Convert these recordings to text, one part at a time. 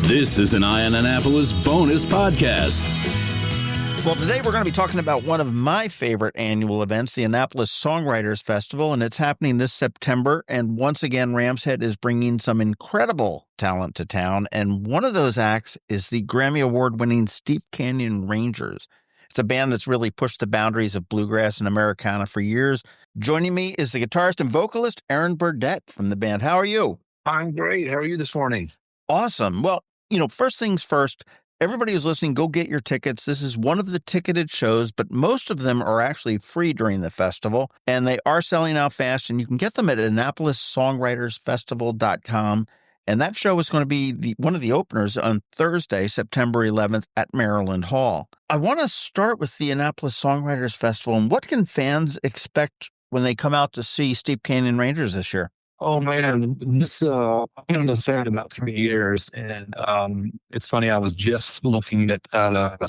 This is an Eye on Annapolis bonus podcast. Well, today we're going to be talking about one of my favorite annual events, the Annapolis Songwriters Festival, and it's happening this September. And once again, Ram's Head is bringing some incredible talent to town. And one of those acts is the Grammy Award-winning Steep Canyon Rangers. It's a band that's really pushed the boundaries of bluegrass and Americana for years. Joining me is the guitarist and vocalist, Aaron Burdett from the band. How are you? I'm great. How are you this morning? Awesome. Well, first things first, everybody who's listening, go get your tickets. This is one of the ticketed shows, but most of them are actually free during the festival, and they are selling out fast, and you can get them at AnnapolisSongwritersFestival.com. And that show is going to be one of the openers on Thursday, September 11th at Maryland Hall. I want to start with the Annapolis Songwriters Festival, and what can fans expect when they come out to see Steep Canyon Rangers this year? Oh man, I've been on this band about 3 years, and it's funny. I was just looking at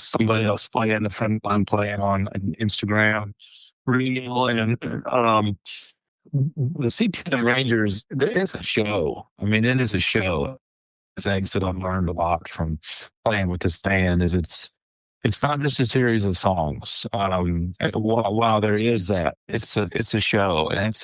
somebody else playing, a friend I'm playing on Instagram reel, and the CPM Rangers. There is a show. I mean, it is a show. Things that I've learned a lot from playing with this band is it's not just a series of songs. While there is that, it's a show, and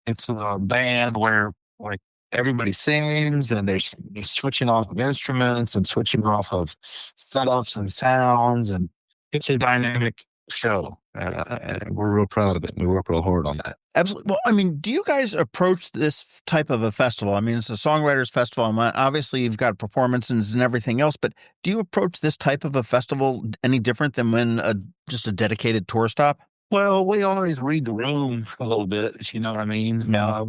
it's a band where like everybody sings and they're switching off of instruments and switching off of setups and sounds, and it's a dynamic show. And we're real proud of it. We work real hard on that. Absolutely. Well, do you guys approach this type of a festival? It's a songwriters festival. Obviously, you've got performances and everything else, but do you approach this type of a festival any different than when just a dedicated tour stop? Well, we always read the room a little bit, you know what I mean? Yeah.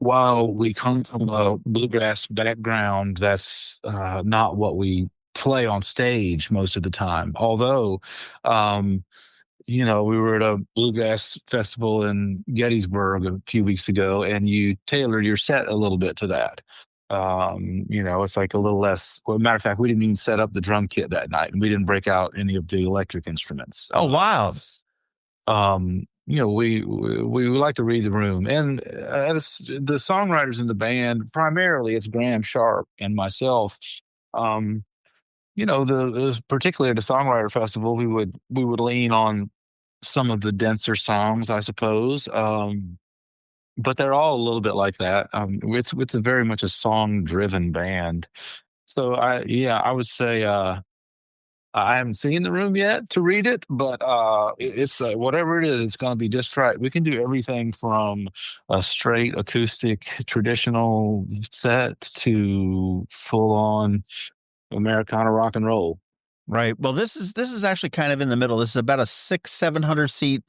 While we come from a bluegrass background, that's not what we play on stage most of the time. Although, we were at a bluegrass festival in Gettysburg a few weeks ago, and you tailored your set a little bit to that. It's like a little less. Well, matter of fact, we didn't even set up the drum kit that night, and we didn't break out any of the electric instruments. Oh, wow. We like to read the room, and the songwriters in the band, primarily it's Graham Sharp and myself. Particularly at the Songwriter Festival, we would lean on some of the denser songs, I suppose. But they're all a little bit like that. It's a very much a song-driven band. So I would say I haven't seen the room yet to read it, but it's whatever it is, it's going to be just right. We can do everything from a straight acoustic traditional set to full-on Americana rock and roll. Right. Well, this is actually kind of in the middle. This is about a 700 seat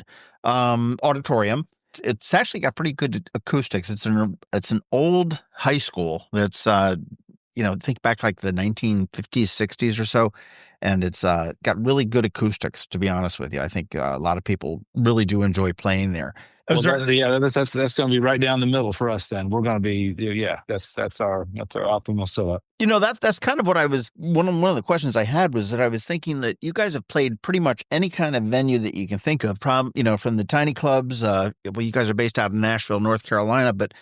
auditorium. It's actually got pretty good acoustics. It's an old high school that's think back like the 1950s, 60s or so. And it's got really good acoustics, to be honest with you. I think a lot of people really do enjoy playing there. Well, that's going to be right down the middle for us. Then we're going to be, that's our optimal setup. That's kind of what I was. One of the questions I had was that I was thinking that you guys have played pretty much any kind of venue that you can think of. From the tiny clubs. You guys are based out in Nashville, North Carolina, but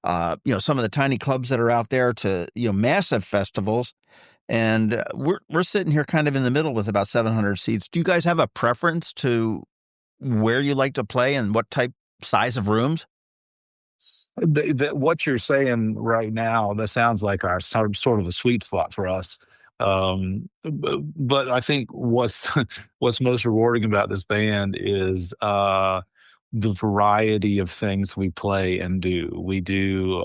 some of the tiny clubs that are out there to massive festivals. And we're sitting here kind of in the middle with about 700 seats. Do you guys have a preference to where you like to play and what size of rooms? What you're saying right now, that sounds like our sort of a sweet spot for us. But I think what's most rewarding about this band is the variety of things we play and do. We do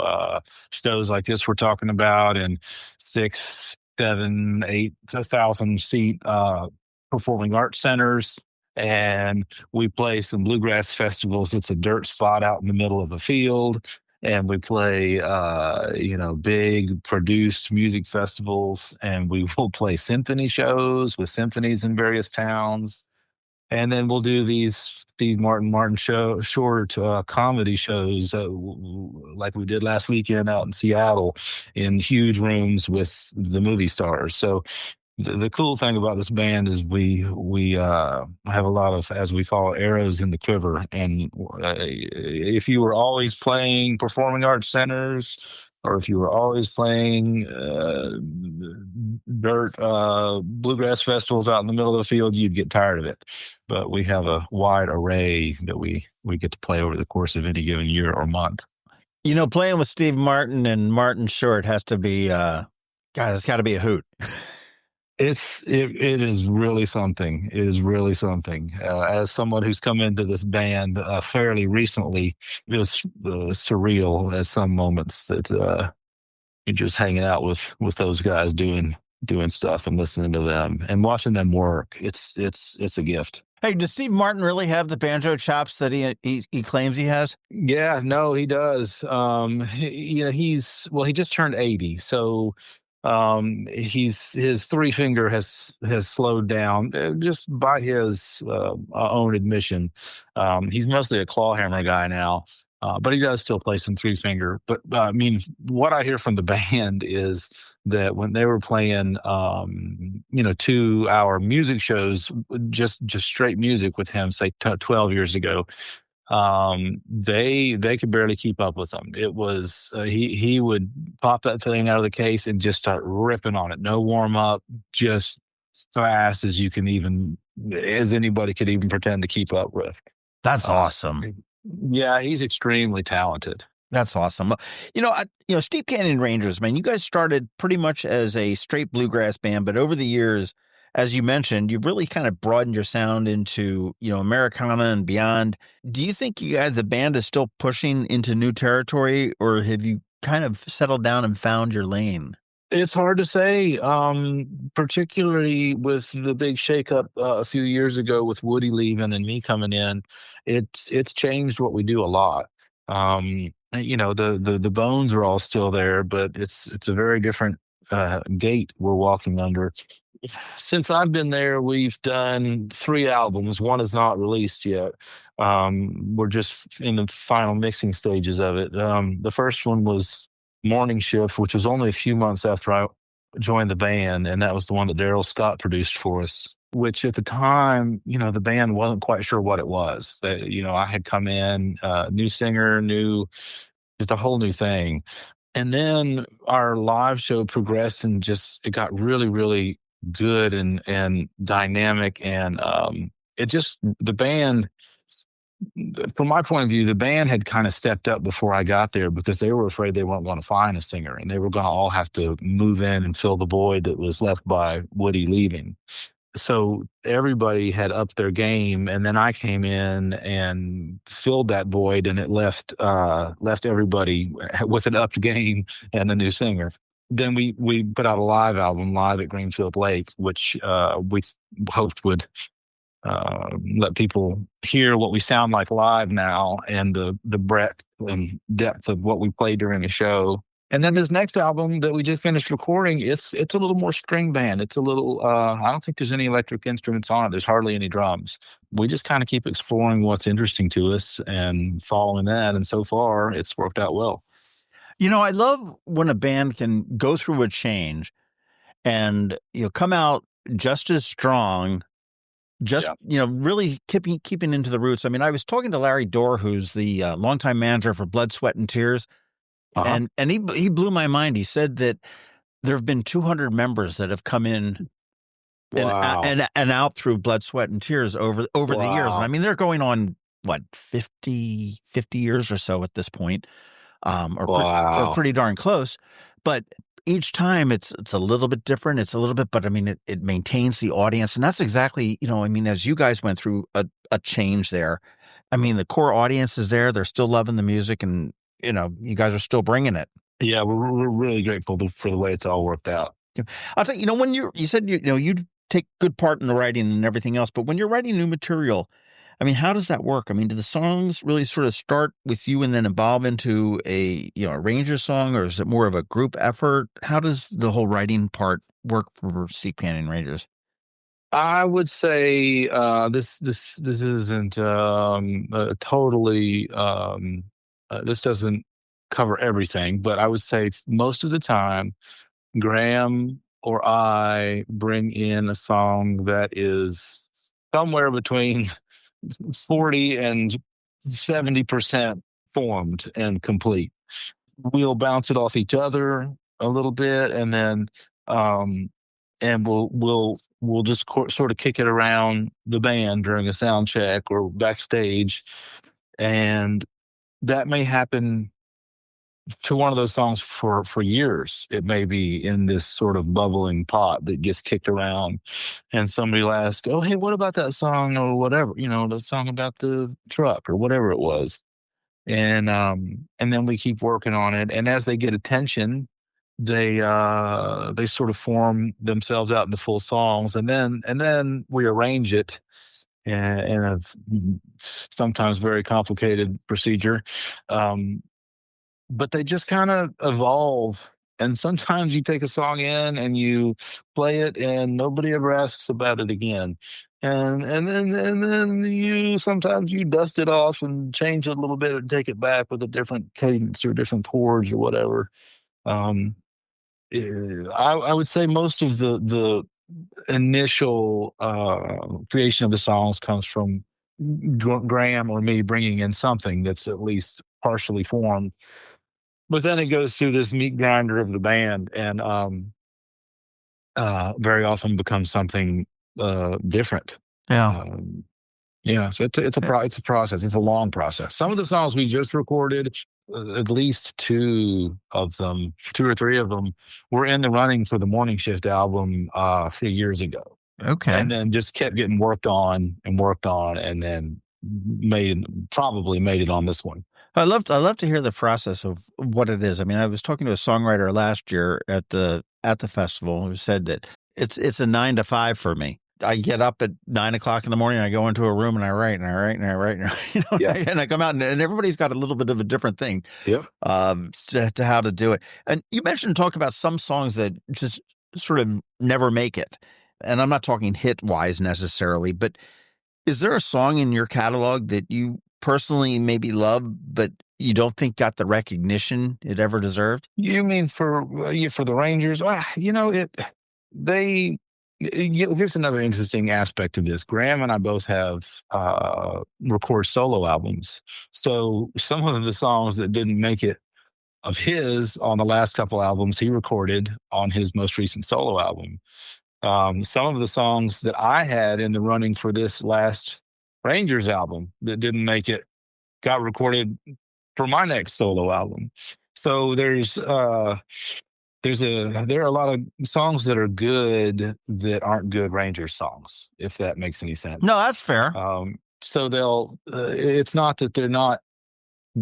shows like this we're talking about in 6, 7, 8, 1,000 seat performing arts centers. And we play some bluegrass festivals. It's a dirt spot out in the middle of a field. And we play, big produced music festivals. And we will play symphony shows with symphonies in various towns. And then we'll do these Steve Martin short comedy shows like we did last weekend out in Seattle in huge rooms with the movie stars. So the cool thing about this band is we have a lot of, as we call it, arrows in the quiver. And if you were always playing performing arts centers, or if you were always playing dirt bluegrass festivals out in the middle of the field, you'd get tired of it. But we have a wide array that we get to play over the course of any given year or month. Playing with Steve Martin and Martin Short has to be, God, it's got to be a hoot. It is really something. It is really something. As someone who's come into this band fairly recently, it was surreal at some moments that you're just hanging out with those guys doing stuff and listening to them and watching them work. It's a gift. Hey, does Steve Martin really have the banjo chops that he claims he has? Yeah, no, he does. He just turned 80, so his three finger has slowed down just by his own admission. He's mostly a claw hammer guy now. But he does still play some three finger. But I mean, what I hear from the band is that when they were playing, 2-hour music shows, just straight music with him, say 12 years ago, they could barely keep up with them. It was he would pop that thing out of the case and just start ripping on it. No warm up, just as fast as anybody could even pretend to keep up with. That's awesome. Yeah, he's extremely talented. That's awesome. Steep Canyon Rangers, man, you guys started pretty much as a straight bluegrass band, but over the years, as you mentioned, you've really kind of broadened your sound into, Americana and beyond. Do you think the band is still pushing into new territory, or have you kind of settled down and found your lane? It's hard to say, particularly with the big shakeup a few years ago with Woody leaving and me coming in. It's changed what we do a lot. The bones are all still there, but it's a very different gate we're walking under. Since I've been there, we've done 3 albums. One is not released yet. We're just in the final mixing stages of it. The first one was Morning Shift, which was only a few months after I joined the band, and that was the one that Daryl Scott produced for us, which at the time, the band wasn't quite sure what it was. I had come in, new singer, just a whole new thing. And then our live show progressed and it got really, really good and dynamic. And the band, from my point of view, the band had kind of stepped up before I got there because they were afraid they weren't going to find a singer and they were going to all have to move in and fill the void that was left by Woody leaving. So everybody had upped their game, and then I came in and filled that void, and it left everybody with an upped game and a new singer. Then we put out a live album, Live at Greenfield Lake, which we hoped would let people hear what we sound like live now and the breadth and depth of what we play during the show. And then this next album that we just finished recording, it's a little more string band. It's a little, I don't think there's any electric instruments on it. There's hardly any drums. We just kind of keep exploring what's interesting to us and following that. And so far, it's worked out well. I love when a band can go through a change and, come out just as strong, really keeping into the roots. I mean, I was talking to Larry Dorr, who's the longtime manager for Blood, Sweat, and Tears. Uh-huh. And he blew my mind. He said that there have been 200 members that have come in and out through Blood, Sweat, and Tears over the years. And I mean, they're going on, 50 years or so at this point, or pretty darn close. But each time it's a little bit different. It's a little bit, but I mean, it maintains the audience. And that's exactly, as you guys went through a change there, I mean, the core audience is there. They're still loving the music, and you guys are still bringing it. Yeah, we're really grateful for the way it's all worked out. I'll tell you, when you said, you take good part in the writing and everything else, but when you're writing new material, I mean, how does that work? I mean, do the songs really sort of start with you and then evolve into a Ranger song, or is it more of a group effort? How does the whole writing part work for Steep Canyon Rangers? I would say this isn't totally. This doesn't cover everything, but I would say most of the time, Graham or I bring in a song that is somewhere between 40 and 70% formed and complete. we'll bounce it off each other a little bit, and then um, and we'll just sort of kick it around the band during a sound check or backstage, and that may happen to one of those songs for years. It may be in this sort of bubbling pot that gets kicked around, and somebody will ask, "Oh, hey, what about that song or whatever? The song about the truck or whatever it was." And then we keep working on it, and as they get attention, they sort of form themselves out into full songs, and then we arrange it in a sometimes very complicated procedure. Um, but they just kind of evolve. And sometimes you take a song in and you play it, and nobody ever asks about it again. And then you sometimes you dust it off and change it a little bit and take it back with a different cadence or different chords or whatever. Um, I would say most of the initial creation of the songs comes from Graham or me bringing in something that's at least partially formed, but then it goes through this meat grinder of the band, and very often becomes something different. Yeah. Um, yeah, so it's a process. It's a long process. Some of the songs we just recorded, at least two of them, two or three of them, were in the running for the Morning Shift album 3 years ago, Okay. and then just kept getting worked on, and then probably made it on this one. I love to hear the process of what it is. I mean, I was talking to a songwriter last year at the festival who said that it's a 9 to 5 for me. I get up at 9 o'clock in the morning. I go into a room and I write and I write and I write, and Yeah. and I come out, and everybody's got a little bit of a different thing Yep. to how to do it. And you mentioned talk about some songs that just sort of never make it. And I'm not talking hit wise necessarily, but is there a song in your catalog that you personally maybe love, but you don't think got the recognition it ever deserved? You mean for the Rangers? Here's another interesting aspect of this. Graham and I both have record solo albums, so some of the songs that didn't make it of his on the last couple albums he recorded on his most recent solo album. Some of the songs that I had in the running for this last Rangers album that didn't make it got recorded for my next solo album. So there are a lot of songs that are good that aren't good Rangers songs, if that makes any sense. No, that's fair. So it's not that they're not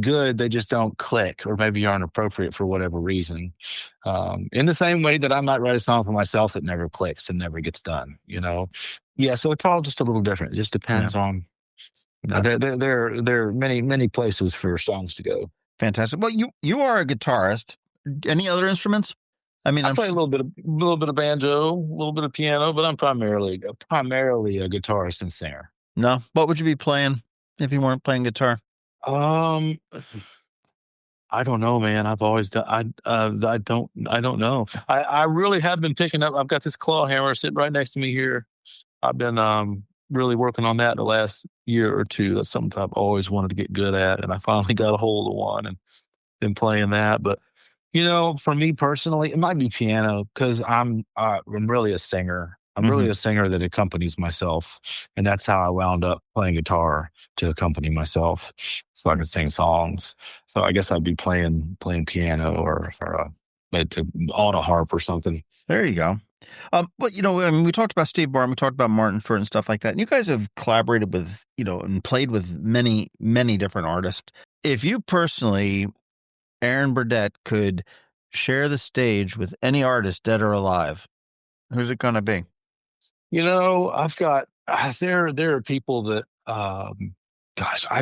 good, they just don't click, or maybe aren't appropriate for whatever reason. In the same way that I might write a song for myself that never clicks and never gets done, Yeah, so it's all just a little different. It just depends on. There are many places for songs to go. Fantastic. Well, you are a guitarist. Any other instruments? I mean, I play a little bit of banjo, a little bit of piano, but I'm primarily a guitarist and singer. No. What would you be playing if you weren't playing guitar? I don't know, man. I've always done. I don't know. I really have been picking up. I've got this claw hammer sitting right next to me here. I've been really working on that the last year or two. That's something I've always wanted to get good at, and I finally got a hold of one and been playing that. But for me personally, it might be piano, because I'm really a singer. I'm really a singer that accompanies myself, and that's how I wound up playing guitar, to accompany myself, so I can sing songs. So I guess I'd be playing piano or auto harp or something. There you go. But I mean, we talked about Steve Barton, we talked about Martin Short and stuff like that. And you guys have collaborated with, and played with many, many different artists. If you personally, Aaron Burdett, could share the stage with any artist, dead or alive, who's it going to be? I've got there are people that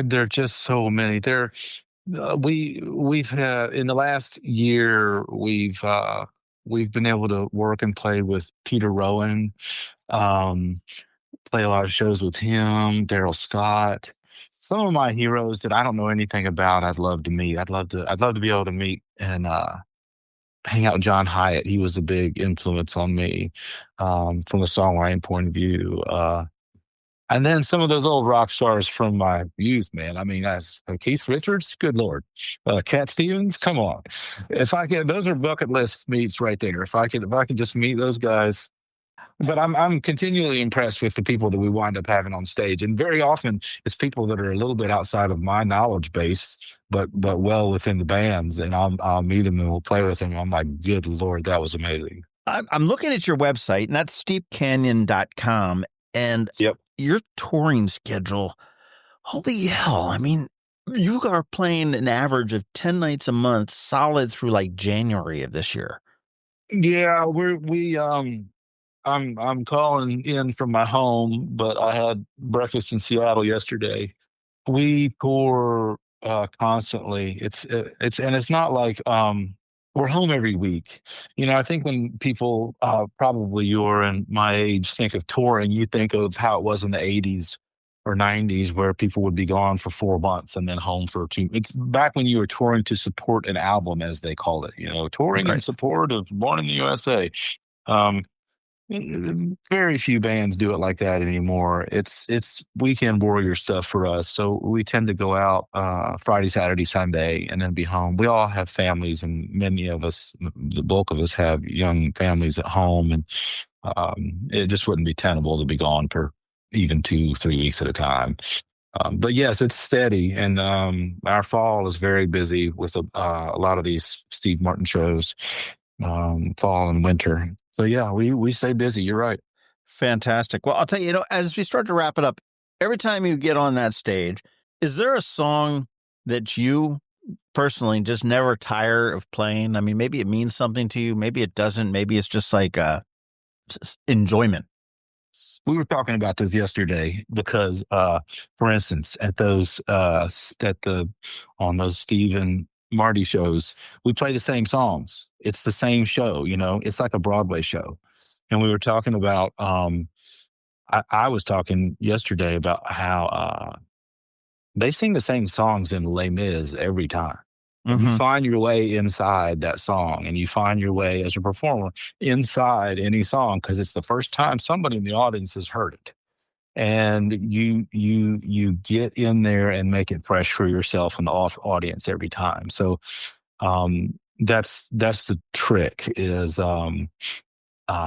there are just so many. We've had in the last year we've been able to work and play with Peter Rowan, play a lot of shows with him, Daryl Scott. Some of my heroes that I don't know anything about, I'd love to meet. I'd love to be able to meet and hang out with John Hyatt. He was a big influence on me from a songwriting point of view. And then some of those old rock stars from my youth, man. I mean, as Keith Richards, good Lord. Cat Stevens, come on. If I can, those are bucket list meets right there. If I can just meet those guys. But I'm continually impressed with the people that we wind up having on stage, and very often it's people that are a little bit outside of my knowledge base, but well within the bands. And I'll meet them and we'll play with them. I'm like, good Lord, that was amazing. I'm looking at your website, and that's steepcanyon.com, and Yep. your touring schedule. Holy hell. I mean, you are playing an average of 10 nights a month solid through like January of this year. Yeah, I'm calling in from my home, but I had breakfast in Seattle yesterday. We tour constantly. It's not like we're home every week. I think when people probably your and my age think of touring, you think of how it was in the 80s or 90s where people would be gone for 4 months and then home for 2. It's back when you were touring to support an album, as they call it, touring in Right. support of Born in the USA. Um, Very few bands do it like that anymore. It's weekend warrior stuff for us. So we tend to go out Friday, Saturday, Sunday, and then be home. We all have families, and many of us, the bulk of us, have young families at home, and it just wouldn't be tenable to be gone for even 2, 3 weeks at a time. But yes, it's steady, and our fall is very busy with a lot of these Steve Martin shows, fall and winter. So yeah, we stay busy. You're right. Fantastic. Well, I'll tell you, as we start to wrap it up, every time you get on that stage, is there a song that you personally just never tire of playing? I mean, maybe it means something to you. Maybe it doesn't. Maybe it's just like enjoyment. We were talking about this yesterday because, for instance, on those Steve and Marty shows, we play the same songs. It's the same show, it's like a Broadway show. And we were talking about, I was talking yesterday about how they sing the same songs in Les Mis every time. You find your way inside that song, and you find your way as a performer inside any song because it's the first time somebody in the audience has heard it, and you get in there and make it fresh for yourself and the audience every time. So that's the trick, is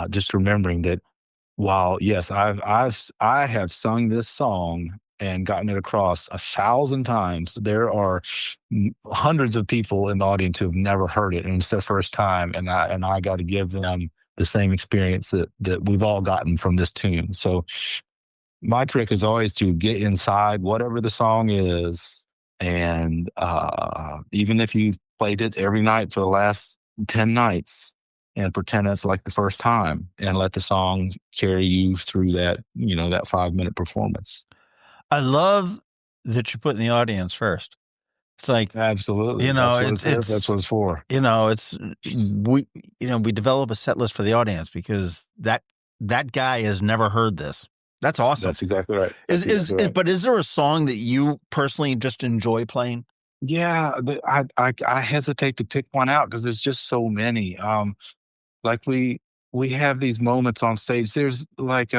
just remembering that while yes, I have sung this song and gotten it across 1,000 times, there are hundreds of people in the audience who have never heard it, and it's their first time, and I got to give them the same experience that we've all gotten from this tune. So my trick is always to get inside whatever the song is, and even if you've played it every night for the last 10 nights, and pretend it's like the first time, and let the song carry you through that 5-minute performance. I love that you put in the audience first. It's like, Absolutely. That's what it's for. we develop a set list for the audience because that guy has never heard this. That's awesome. That's exactly right. But is there a song that you personally just enjoy playing? Yeah, but I hesitate to pick one out because there's just so many. Like we have these moments on stage. There's like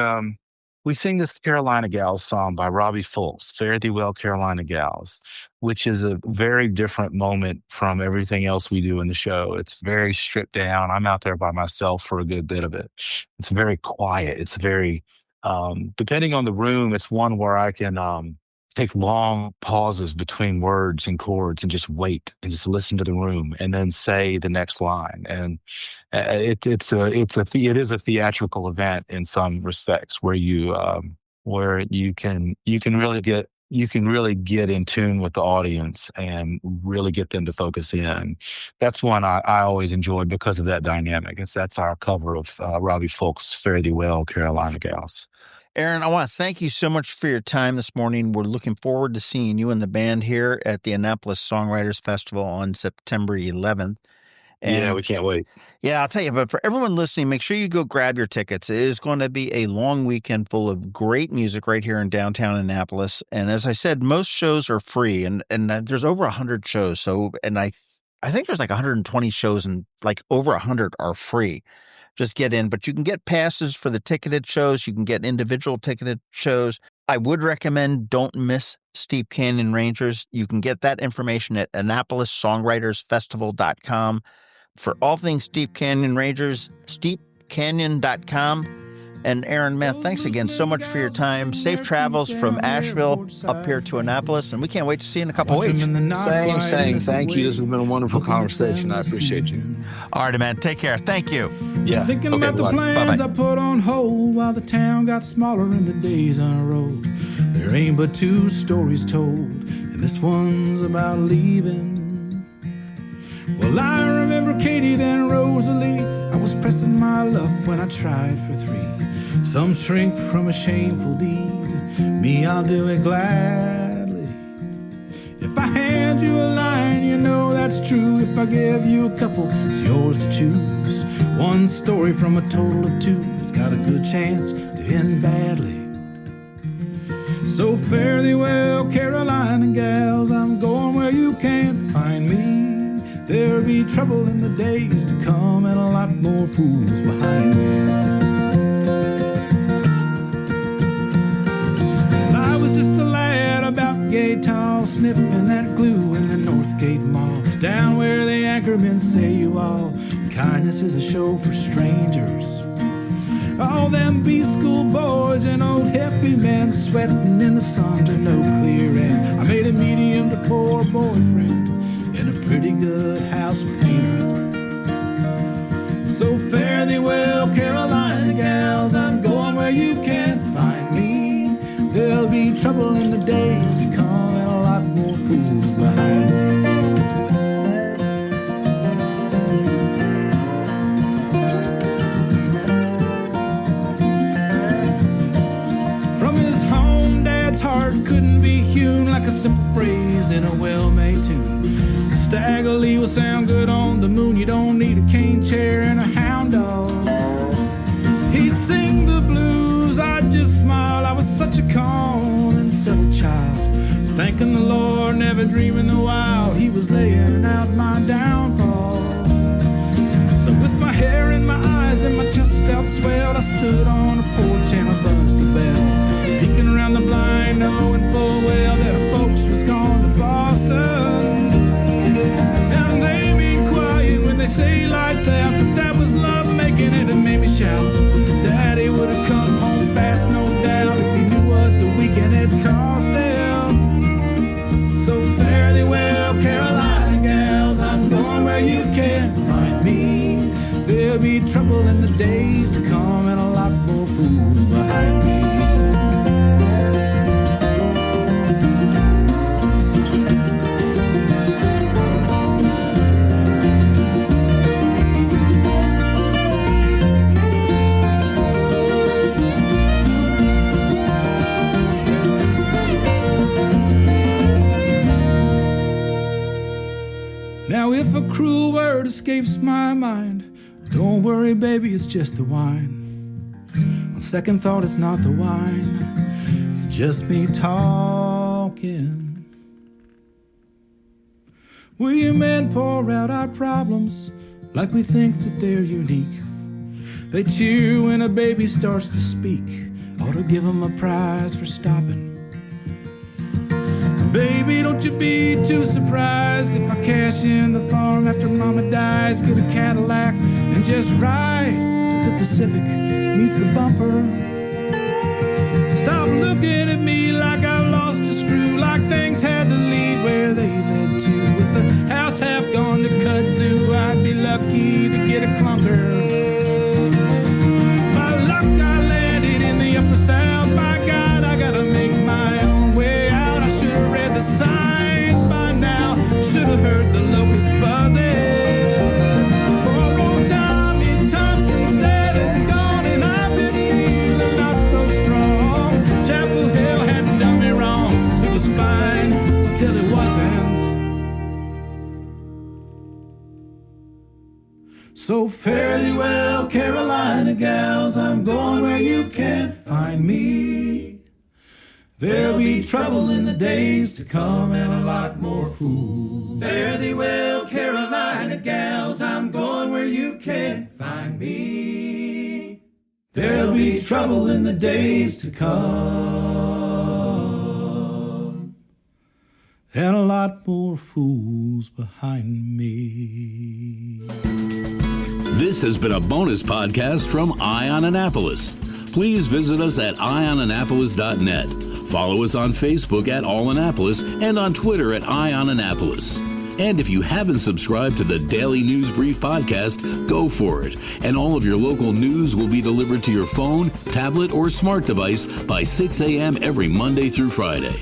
we sing this Carolina Gals song by Robbie Fulks, Fare Thee Well, Carolina Gals, which is a very different moment from everything else we do in the show. It's very stripped down. I'm out there by myself for a good bit of it. It's very quiet. It's very, depending on the room, it's one where I can take long pauses between words and chords and just wait and just listen to the room and then say the next line. And it is a theatrical event in some respects where you can really get in tune with the audience and really get them to focus in. That's one I always enjoy because of that dynamic. That's our cover of Robbie Fulks' Fare Thee Well, Carolina Gals. Aaron, I want to thank you so much for your time this morning. We're looking forward to seeing you and the band here at the Annapolis Songwriters Festival on September 11th. And we can't wait. Yeah, I'll tell you, but for everyone listening, make sure you go grab your tickets. It is going to be a long weekend full of great music right here in downtown Annapolis. And as I said, most shows are free, and there's over 100 shows. So, and I think there's like 120 shows, and like over 100 are free. Just get in, but you can get passes for the ticketed shows. You can get individual ticketed shows. I would recommend don't miss Steep Canyon Rangers. You can get that information at AnnapolisSongwritersFestival.com. For all things Steep Canyon Rangers, steepcanyon.com. And Aaron, man, thanks again so much for your time. Safe travels from Asheville up here to Annapolis, and we can't wait to see you in a couple weeks. Same. Thank you. This has been a wonderful conversation. I appreciate you. All right, man. Take care. Thank you. Yeah. Thinking about the plans I put on hold while the town got smaller and the days unrolled. There ain't but two stories told, and this one's about leaving. Well, I remember Katie, then Rosalie. I was pressing my luck when I tried for 3. Some shrink from a shameful deed. Me, I'll do it gladly. If I hand you a line, you know that's true. If I give you a couple, it's yours to choose. One story from a total of 2 has got a good chance to end badly. So fare thee well, Carolina gals, I'm going where you can't find me. There'll be trouble in the days to come and a lot more fools behind me. I was just a lad about gay tall, sniffing that glue in the Northgate Mall, down where the anchormen say you all, kindness is a show for strangers. All them B-school boys and old hippie men sweating in the sun to no clear end. I made a medium to poor boyfriend and a pretty good house painter. So fare thee well, Carolina gals, I'm going where you can't find me. There'll be trouble in the days to come and a lot more fools behind me. From his home, Dad's heart couldn't be hewn like a simple phrase in a well-made tune. Staggerly will sound good on the moon. You don't need a cane chair and a hound dog. He'd sing the blues, I'd just smile. I was such a calm and settled child, thanking the Lord, never dreaming the while he was laying out my downfall. So with my hair in my eyes and my chest out swelled, I stood on a porch and I buzzed the bell, peeking around the blind, knowing full well that her folks was gone to Boston. They say lights out, but that was love making it and made me shout. Daddy would have come home fast, no doubt, if he knew what the weekend had cost him. So fare thee well, Carolina gals, I'm going where you can't find me. There'll be trouble in the days to come and a lot more fools behind me. Now if a cruel word escapes my mind, don't worry baby, it's just the wine. On second thought, it's not the wine, it's just me talking. We men pour out our problems like we think that they're unique. They cheer when a baby starts to speak, ought to give them a prize for stopping. Baby, don't you be too surprised if I cash in the farm after mama dies, get a Cadillac and just ride to the Pacific meets the bumper. Stop looking at me like I've lost a screw, like things had to lead where they led to. With the house half gone to kudzu, I'd be lucky to get a clunker. By luck I landed in the upper south, by God I gotta make my own way out. Read the signs by now, should have heard the locusts buzzing. Poor old Tommy Thompson's dead and gone, and I've been feeling not so strong. Chapel Hill hadn't done me wrong, it was fine until it wasn't. So fare thee well, Carolina gals, I'm going where you can't find me. There'll be trouble in the days to come and a lot more fools. Fare thee well, Carolina gals, I'm going where you can't find me. There'll be trouble in the days to come. and a lot more fools behind me. This has been a bonus podcast from Eye on Annapolis. Please visit us at eyeonannapolis.net. Follow us on Facebook at All Annapolis and on Twitter at Eye on Annapolis. And if you haven't subscribed to the Daily News Brief podcast, go for it. And all of your local news will be delivered to your phone, tablet, or smart device by 6 a.m. every Monday through Friday.